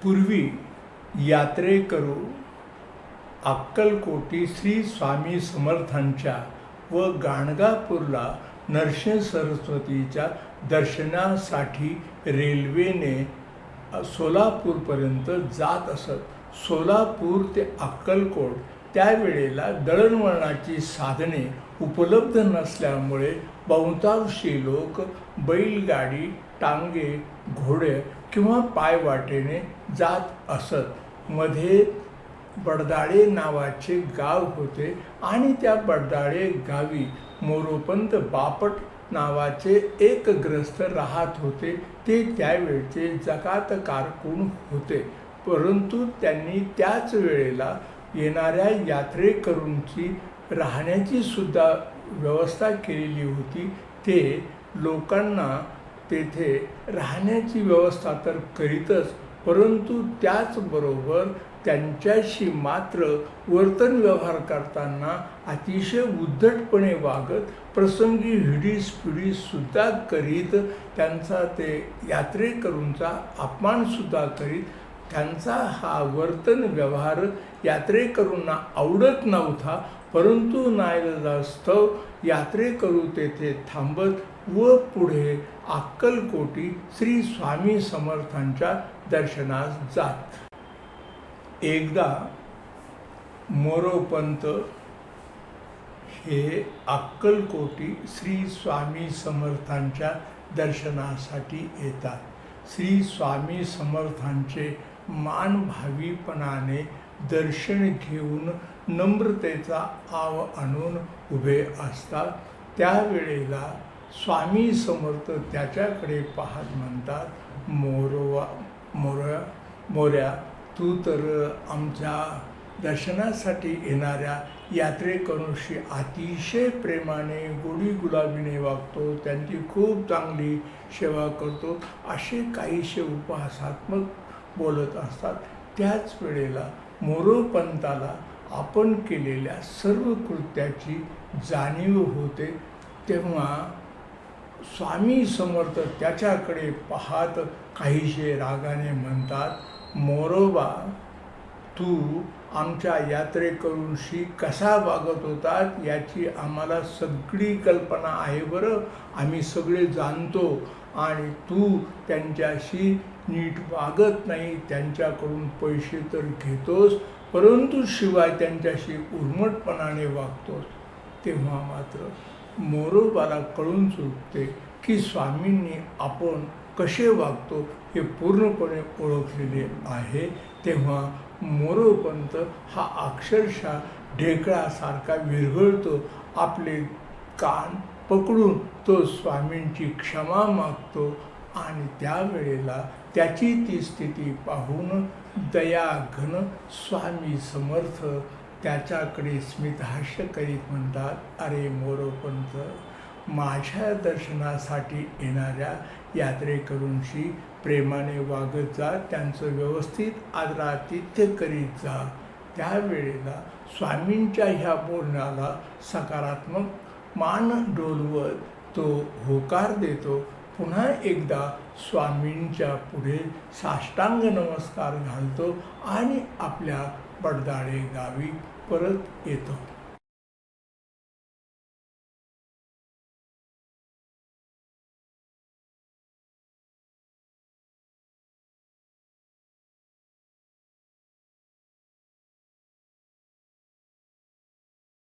पूर्वी यात्रेकरू अक्कलकोटी श्री स्वामी समर्थांच्या व गाणगापूरला नरसिंह सरस्वतीच्या दर्शनासाठी रेल्वेने सोलापूरपर्यंत जात असत. सोलापूर ते अक्कलकोट त्यावेळेला दळणवळणाची साधने उपलब्ध नसल्यामुळे बहुतांशी लोक बैलगाडी, टांगे, घोडे किंवा पायवाटेने जात असत. मध्ये बडदाळे नावाचे गाव होते आणि त्या बडदाळे गावी मोरोपंत बापट नावाचे एक ग्रस्त राहत होते. ते त्यावेळचे जकात कारकून होते, परंतु त्यांनी त्याच वेळेला येणाऱ्या यात्रेकरूंची राहण्याची सुद्धा व्यवस्था केलेली होती. ते लोकांना तेथे राहण्याची व्यवस्था तर करीतच, परंतु त्याचबरोबर त्यांच्याशी मात्र वर्तन व्यवहार करताना अतिशय उद्धटपणे वागत, प्रसंगी हिडीसपिडीसुद्धा करीत, त्यांचा ते यात्रेकरूंचा अपमानसुद्धा करीत. त्यांचा हा वर्तन व्यवहार यात्रेकरूंना आवडत नव्हता, परंतु नाईलाजास्तव यात्रेकरू तेथे थांबत व पुढे अक्कलकोटी श्री स्वामी समर्थांच्या दर्शनास जात. एकदा मोरोपंत हे अक्कलकोटी श्री स्वामी समर्थांच्या दर्शनासाठी येतात. श्री स्वामी समर्थांचे मानभावीपणाने दर्शन घेऊन नम्रतेचा आव आणून उभे असतात. त्यावेळेला स्वामी समर्थ त्याच्याकडे पाहत म्हणतात, मोऱ्या, तू तर आमच्या दर्शनासाठी येणाऱ्या यात्रेकरूंशी अतिशय प्रेमाने, गोडी गुलाबीने वागतो, त्यांची खूप चांगली सेवा करतो, असे काहीसे उपहासात्मक बोलत असतात. त्याच वेळेला मोरोपंताला आपण केलेल्या सर्व कृत्याची जाणीव होते. तेव्हा स्वामी समर्थ त्याच्याकडे पाहत काहीसे रागाने म्हणतात, मोरोबा, तू आमच्या यात्रेकरूंशी कसा वागत होतात याची आम्हाला सगळी कल्पना आहे बरं, आम्ही सगळे जाणतो. आणि तू त्यांच्याशी नीट वागत नाही, त्यांच्याकडून पैसे तर घेतोस, परंतु शिवाय त्यांच्याशी उर्मटपणाने वागतोस. तेव्हा मात्र मोरोबाला कळून चुकते की स्वामींनी आपण कसे वागतो हे पूर्णपणे ओळखलेले आहे. तेव्हा मोरोपंत हा अक्षरशः ढेकळासारखा विरघळतो. आपले कान पकडून तो स्वामींची क्षमा मागतो आणि त्यावेळेला त्याची ती स्थिती पाहून दयाघन स्वामी समर्थ त्याच्याकडे स्मितहास्य करीत म्हणतात, अरे मोरोपंत, माझ्या दर्शनासाठी येणाऱ्या यात्रेकरूंशी प्रेमाने वागत जा, त्यांचं व्यवस्थित आदरातिथ्य करीत जा. त्यावेळेला स्वामींच्या ह्या बोलण्याला सकारात्मक मान डोलवत तो होकार देतो. पुन्हा एकदा स्वामींच्या पुढे साष्टांग नमस्कार घालतो आणि आपल्या बडदाळे गावी परत येतो.